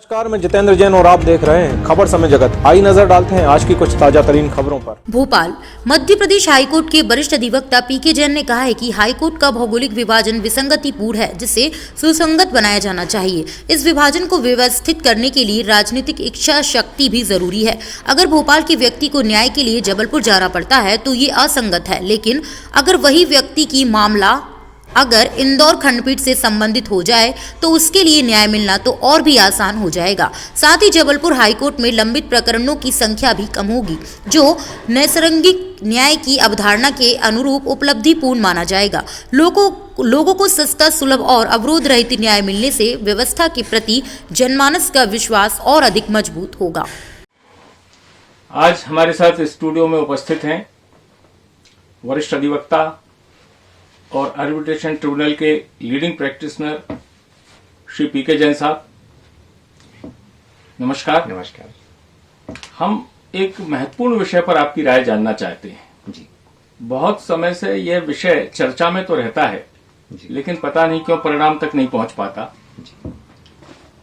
नमस्कार, मैं जितेंद्र जैन और आप देख रहे हैं खबर समय जगत। आई नजर डालते हैं आज की कुछ ताजा तरीन खबरों पर। भोपाल मध्य प्रदेश हाईकोर्ट के वरिष्ठ अधिवक्ता पीके जैन ने कहा है कि हाईकोर्ट का भौगोलिक विभाजन विसंगतिपूर्ण है, जिसे सुसंगत बनाया जाना चाहिए। इस विभाजन को व्यवस्थित करने के लिए राजनीतिक इच्छा शक्ति भी जरूरी है। अगर भोपाल के व्यक्ति को न्याय के लिए जबलपुर जाना पड़ता है तो ये असंगत है, लेकिन अगर वही व्यक्ति की मामला अगर इंदौर खंडपीठ से संबंधित हो जाए तो उसके लिए न्याय मिलना तो और भी आसान हो जाएगा। साथ ही जबलपुर हाईकोर्ट में लंबित प्रकरणों की संख्या भी कम होगी, जो नैसर्गिक न्याय की अवधारणा के अनुरूप उपलब्धिपूर्ण माना जाएगा। लोगों को सस्ता, सुलभ और अवरोध रहित न्याय मिलने से व्यवस्था के प्रति जनमानस का विश्वास और अधिक मजबूत होगा। आज हमारे साथ स्टूडियो में उपस्थित हैं वरिष्ठ अधिवक्ता और आर्बिट्रेशन ट्रिब्यूनल के लीडिंग प्रैक्टिशनर श्री पीके जैन साहब। नमस्कार। नमस्कार। हम एक महत्वपूर्ण विषय पर आपकी राय जानना चाहते हैं। जी। बहुत समय से यह विषय चर्चा में तो रहता है, लेकिन पता नहीं क्यों परिणाम तक नहीं पहुंच पाता। जी।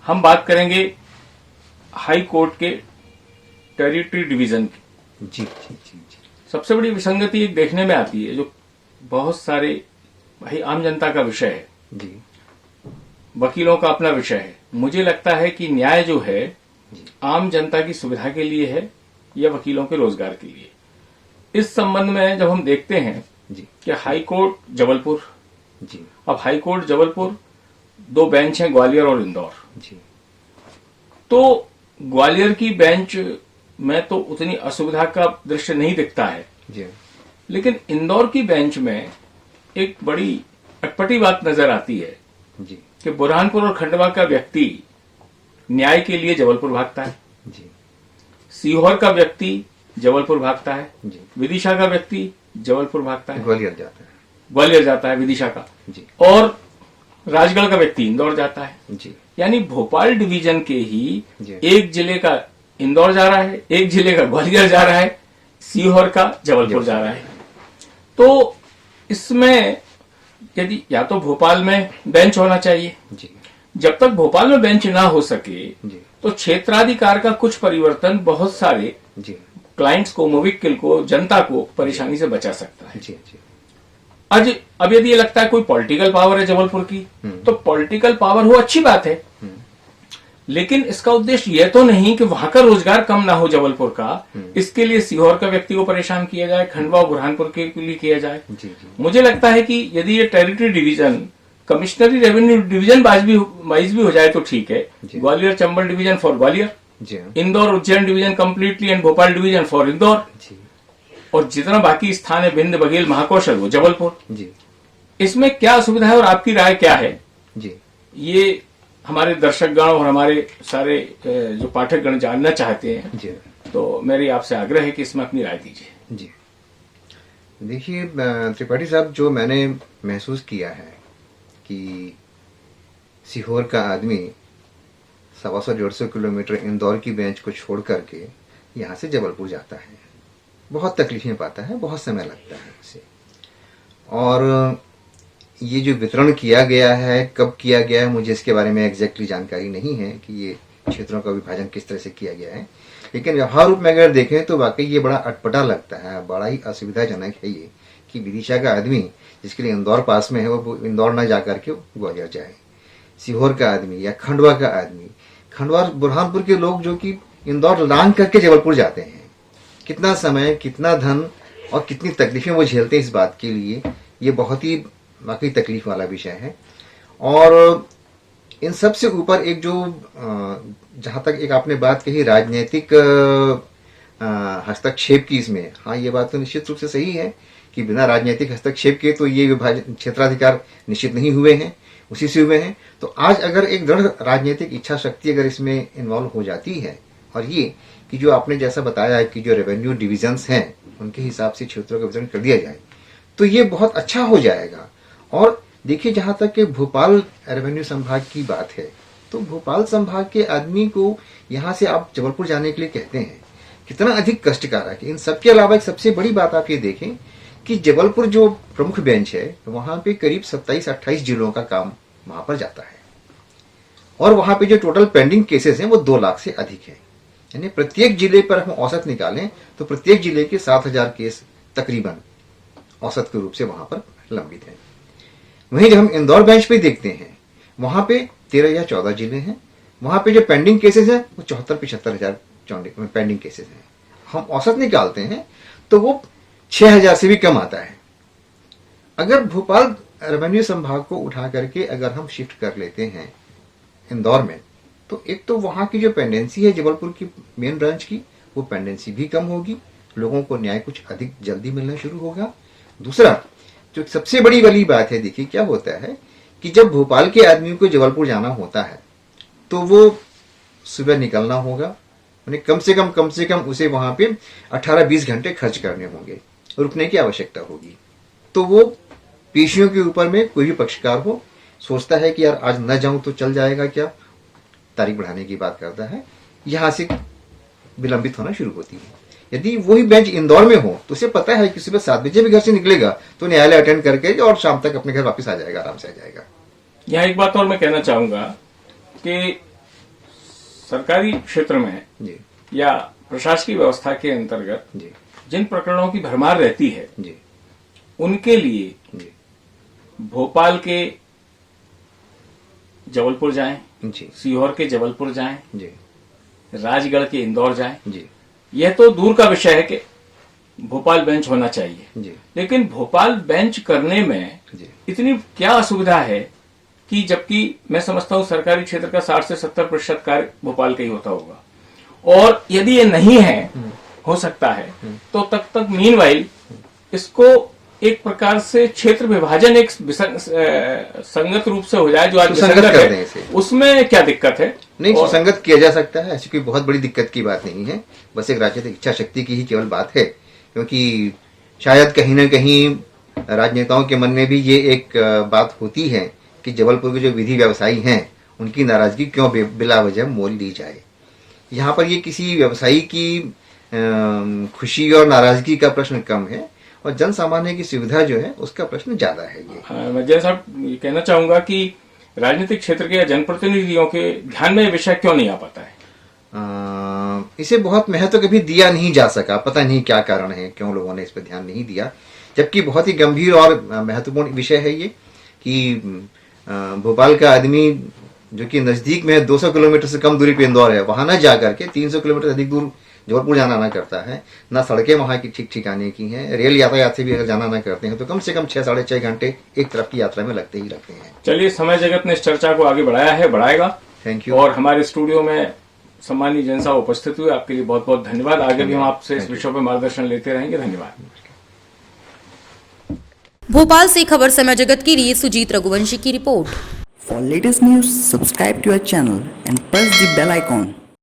हम बात करेंगे हाई कोर्ट के टेरिटरी डिवीजन की। जी जी जी जी। सबसे बड़ी विसंगति एक देखने में आती है, जो बहुत सारे भाई आम जनता का विषय है, जी। वकीलों का अपना विषय है। मुझे लगता है कि न्याय जो है आम जनता की सुविधा के लिए है या वकीलों के रोजगार के लिए। इस संबंध में जब हम देखते हैं जी कि हाई कोर्ट जबलपुर, जी अब हाई कोर्ट जबलपुर दो बेंच हैं, ग्वालियर और इंदौर। जी। तो ग्वालियर की बेंच में तो उतनी असुविधा का दृश्य नहीं दिखता है, जी। लेकिन इंदौर की बेंच में एक बड़ी अटपटी बात नजर आती है जी कि बुरहानपुर और खंडवा का व्यक्ति न्याय के लिए जबलपुर भागता है, जी। सीहोर का व्यक्ति जबलपुर भागता है, जी। विदिशा का व्यक्ति जबलपुर भागता है, ग्वालियर जाता है। ग्वालियर जाता है विदिशा का, जी और राजगढ़ का व्यक्ति इंदौर जाता है। जी यानी भोपाल डिवीजन के ही जी। एक जिले का इंदौर जा रहा है, एक जिले का ग्वालियर जा रहा है, सीहोर का जबलपुर जा रहा है। तो इसमें यदि या तो भोपाल में बेंच होना चाहिए, जी जब तक भोपाल में बेंच ना हो सके जी तो क्षेत्राधिकार का कुछ परिवर्तन बहुत सारे जी क्लाइंट्स को, मुवक्किल को, जनता को परेशानी से बचा सकता है। जी जी। आज अब यदि ये लगता है कोई पॉलिटिकल पावर है जबलपुर की, तो पॉलिटिकल पावर हो, अच्छी बात है, लेकिन इसका उद्देश्य यह तो नहीं कि वहां का रोजगार कम ना हो जबलपुर का, इसके लिए सीहोर का व्यक्ति को परेशान किया जाए, खंडवा और बुरहानपुर के लिए किया जाए। जी जी। मुझे लगता है कि यदि ये टेरिटरी डिवीजन कमिश्नरी रेवेन्यू डिवीजन वाइज भी हो जाए तो ठीक है। Gwalior Chambal division for Gwalior, ji Indore Ujjain division completely and Bhopal division for Indore, ji और जितना बाकी स्थान है भिंड, बघेल, महाकौशल वो जबलपुर। जी। इसमें क्या असुविधा है और आपकी राय क्या है? जी। ये हमारे दर्शकगण और हमारे सारे जो पाठकगण जानना चाहते हैं, जी। तो मेरी आपसे आग्रह है कि इसमें अपनी राय दीजिए। जी। देखिए त्रिपाठी साहब, जो मैंने महसूस किया है कि सीहोर का आदमी 125-150 किलोमीटर इंदौर की बेंच को छोड़ करके यहाँ से जबलपुर जाता है, बहुत तकलीफें पाता है, बहुत समय लगता है इसे। और ये जो वितरण किया गया है, कब किया गया है, मुझे इसके बारे में एग्जैक्टली जानकारी नहीं है कि ये क्षेत्रों का विभाजन किस तरह से किया गया है, लेकिन व्यवहार रूप में अगर देखें तो वाकई ये बड़ा अटपटा लगता है, बड़ा ही असुविधाजनक है ये कि विदिशा का आदमी जिसके लिए इंदौर पास में है वो इंदौर न जा करके ग्वालियर जाए, सीहोर का आदमी या खंडवा का आदमी, खंडवा बुरहानपुर के लोग जो कि इंदौर लांघ करके जबलपुर जाते हैं, कितना समय, कितना धन और कितनी तकलीफें वो झेलते हैं इस बात के लिए, ये बहुत ही वाकई तकलीफ वाला विषय है। और इन सब से ऊपर एक जो जहां तक एक आपने बात कही राजनीतिक हस्तक्षेप की इसमें, हाँ ये बात तो निश्चित रूप से सही है कि बिना राजनीतिक हस्तक्षेप के तो ये विभाजन क्षेत्राधिकार निश्चित नहीं हुए हैं, उसी से हुए हैं। तो आज अगर एक दृढ़ राजनीतिक इच्छा शक्ति अगर इसमें इन्वॉल्व हो जाती है, और ये कि जो आपने जैसा बताया है कि जो रेवेन्यू डिविजन्स हैं उनके हिसाब से क्षेत्रों का वितरण कर दिया जाए, तो ये बहुत अच्छा हो जाएगा। और देखिए, जहां तक कि भोपाल रेवेन्यू संभाग की बात है, तो भोपाल संभाग के आदमी को यहां से आप जबलपुर जाने के लिए कहते हैं, कितना अधिक कष्टकारक है। इन सबके अलावा एक सबसे बड़ी बात आप ये देखें कि जबलपुर जो प्रमुख बेंच है, वहां पे करीब 27-28 जिलों का काम वहां पर जाता है। और वहां पे जो टोटल पेंडिंग केसेस हैं वो 2 लाख से अधिक है। यानी प्रत्येक जिले पर हम औसत निकालें तो प्रत्येक जिले के 7,000 केस तकरीबन औसत के रूप से वहां पर लंबित हैं। वहीं जब हम इंदौर बेंच पे देखते हैं वहां पे 13 या 14 जिले हैं, वहां पे जो पेंडिंग केसेस हैं वो 74-75 हजार पेंडिंग केसेस हैं। हम औसत निकालते हैं तो वो 6,000 से भी कम आता है। अगर भोपाल रेवेन्यू संभाग को उठा करके अगर हम शिफ्ट कर लेते हैं इंदौर में, तो एक तो वहां की जो पेंडेंसी है जबलपुर की मेन ब्रांच की, वो पेंडेंसी भी कम होगी, लोगों को न्याय कुछ अधिक जल्दी मिलना शुरू होगा। दूसरा जो सबसे बड़ी वाली बात है, देखिए क्या होता है कि जब भोपाल के आदमी को जबलपुर जाना होता है तो वो सुबह निकलना होगा, उन्हें कम से कम उसे वहां पे 18-20 घंटे खर्च करने होंगे, रुकने की आवश्यकता होगी। तो वो पेशियों के ऊपर में कोई भी पक्षकार हो सोचता है कि यार आज न जाऊं तो चल जाएगा क्या, तारीख बढ़ाने की बात करता है, यहां से विलंबित होना शुरू होती है। यदि वही बेंच इंदौर में हो तो उसे पता है कि सुबह 7 बजे भी घर से निकलेगा तो न्यायालय अटेंड करके और शाम तक अपने घर वापस आ जाएगा, आराम से आ जाएगा। यहाँ एक बात और मैं कहना चाहूंगा कि सरकारी क्षेत्र में जी या प्रशासकीय व्यवस्था के अंतर्गत जी जिन प्रकरणों की भरमार रहती है जी उनके लिए जी भोपाल के जबलपुर जाएं, जी सीहोर के जबलपुर जाएं, जी राजगढ़ के इंदौर जाएं। जी यह तो दूर का विषय है कि भोपाल बेंच होना चाहिए, जी लेकिन भोपाल बेंच करने में जी इतनी क्या असुविधा है कि जबकि मैं समझता हूं सरकारी क्षेत्र का 60 से 70% कार्य भोपाल का ही होता होगा, और यदि ये नहीं है हो सकता है तो तक मीनवाइल इसको एक प्रकार से क्षेत्र विभाजन एक संगत रूप से हो जाए, जो आज सुसंगत विसंगत कर दें है, इसे। उसमें क्या दिक्कत है? नहीं, और सुसंगत किया जा सकता है, ऐसी कोई बहुत बड़ी दिक्कत की बात नहीं है। बस एक राजनीतिक इच्छा शक्ति की ही केवल बात है, क्योंकि शायद कहीं ना कहीं राजनेताओं के मन में भी ये एक बात होती है कि जबलपुर के जो विधि व्यवसायी हैं उनकी नाराजगी क्यों बिला वजह मोल ली जाए। यहाँ पर ये किसी व्यवसायी की खुशी और नाराजगी का प्रश्न कम है, और जन सामान्य की सुविधा जो है उसका प्रश्न ज्यादा है। ये मैं जैसा ये कहना चाहूंगा कि राजनीतिक क्षेत्र के या जनप्रतिनिधियों के ध्यान में ये विषय क्यों नहीं आ पाता है? इसे बहुत महत्व कभी दिया नहीं जा सका, पता नहीं क्या कारण है, क्यों लोगों ने इस पर ध्यान नहीं दिया, जबकि बहुत ही गंभीर और महत्वपूर्ण विषय है ये कि भोपाल का आदमी जो कि नजदीक में 200 किलोमीटर से कम दूरी पे इंदौर है, वहां न जा करके 300 किलोमीटर अधिक दूर जबलपुर जाना ना करता है, ना सड़कें वहां की ठीक ठिकाने की हैं, रेल यातायात से भी अगर जाना ना करते हैं तो कम से कम 6-6.5 घंटे एक तरफ की यात्रा में लगते ही लगते हैं। चलिए, समय जगत ने इस चर्चा को आगे बढ़ाया है, बढ़ाएगा। Thank you. और हमारे स्टूडियो में सम्मानीय जन साहब उपस्थित हुए, आपके लिए बहुत बहुत धन्यवाद। आगे भी हम आपसे इस विषय पर मार्गदर्शन लेते रहेंगे। धन्यवाद। भोपाल से खबर समय जगत के लिए सुजीत रघुवंशी की report. For latest news, subscribe to our channel and press the bell icon.